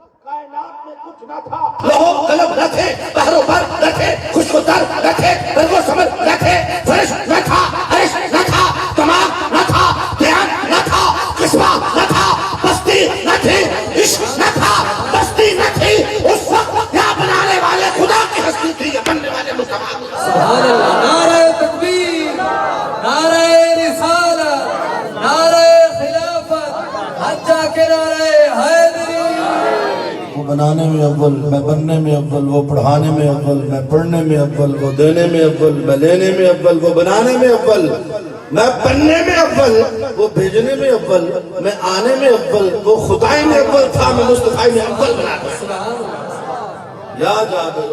کائنات میں کچھ نہ تھا، لوہو قلم نہ تھے، بحر و بر نہ تھے، خشک و تر نہ تھے، برگ و ثمر نہ تھے، فرش نہ تھا، عرش نہ تھا، دماغ نہ تھا، دھیان نہ تھا، قسمہ نہ تھا، بستی نہ تھی، عشق نہ تھا، بستی نہ تھی، اس وقت یا بنانے والے خدا کی ہستی تھی یا بننے والے مصطفیٰ کی ہستی تھی۔ سبحان اللہ، نعرہ تکبیر، نعرہ رسالت، نعرہ خلافت، حتیٰ کہ نعرہ حیدری۔ وہ بنانے میں اول، میں بننے میں اول، وہ پڑھانے میں اول، میں پڑھنے میں اول، وہ دینے میں اول، میں لینے میں اول، وہ بنانے میں اول، میں بننے میں اول، وہ بھیجنے میں اول، میں آنے میں اول، وہ خدائی میں اول تھا، میں مصطفی میں اول بنا تھا۔ یا جابر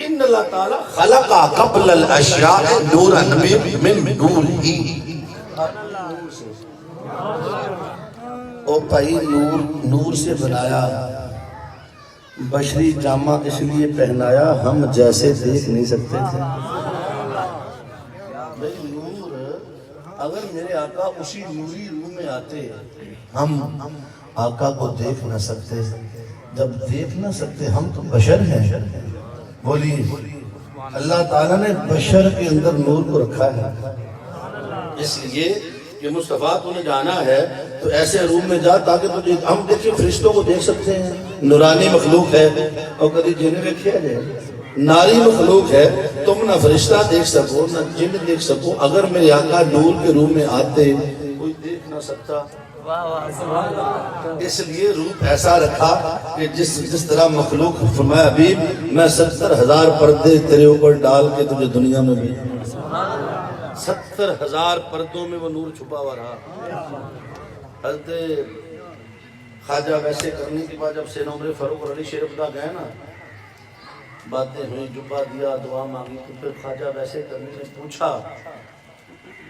ان اللہ تعالیٰ خلق قبل الاشیاء نورا من نور ہی۔ او بھائی نور سے بنایا، بشری جامہ اس لیے پہنایا ہم جیسے دیکھ نہیں سکتے تھے۔ بھئی نور، اگر میرے آقا اسی نوری روح میں آتے ہم آقا کو دیکھ نہ سکتے، جب دیکھ نہ سکتے ہم تو بشر ہیں۔ بولیے اللہ تعالیٰ نے بشر کے اندر نور کو رکھا ہے، اس لیے کہ مصطفیٰ تو نے جانا ہے تو ایسے روم میں جا تاکہ تجھے ہم دیکھیں فرشتوں کو دیکھ سکتے ہیں، نورانی مخلوق ہے، اور کبھی جن دیکھیا جائے ناری مخلوق ہے، تم نہ فرشتہ دیکھ سکو نہ جن دیکھ سکو۔ اگر میرے آقا نور کے روم میں آتے کوئی دیکھ نہ سکتا، اس لیے روپ ایسا رکھا کہ جس طرح مخلوق فرمایا حبیب میں 70,000 پردے تیرے اوپر ڈال کے تجھے دنیا میں بھی 70,000 پردوں میں وہ نور چھپا ہوا رہا۔ حضرت خواجہ ویسے کرنے کے بعد جب سین عمر فاروق اور علی شیر خدا گئے نا، باتیں ہوئی، جبہ دیا، دعا مانگی، تو پھر خواجہ ویسے کرنے نے پوچھا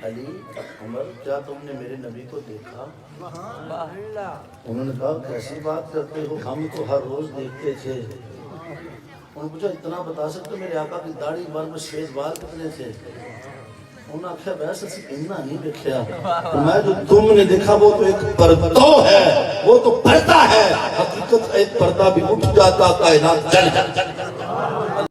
علی عمر کیا تم نے میرے نبی کو دیکھا؟ انہوں نے کہا کیسی بات کرتے ہو، ہم تو ہر روز دیکھتے تھے۔ انہوں نے پوچھا اتنا بتا سکتے میرے آقا کی داڑھی بار میں شیز بال کتنے تھے؟ انہوں نے آخیا ویسے اتنا نہیں دیکھا، میں جو تم نے دیکھا وہ تو ایک پردہ ہے، وہ تو پردہ ہے، حقیقت ایک پردہ بھی اٹھ جاتا کائنات جل جاتا۔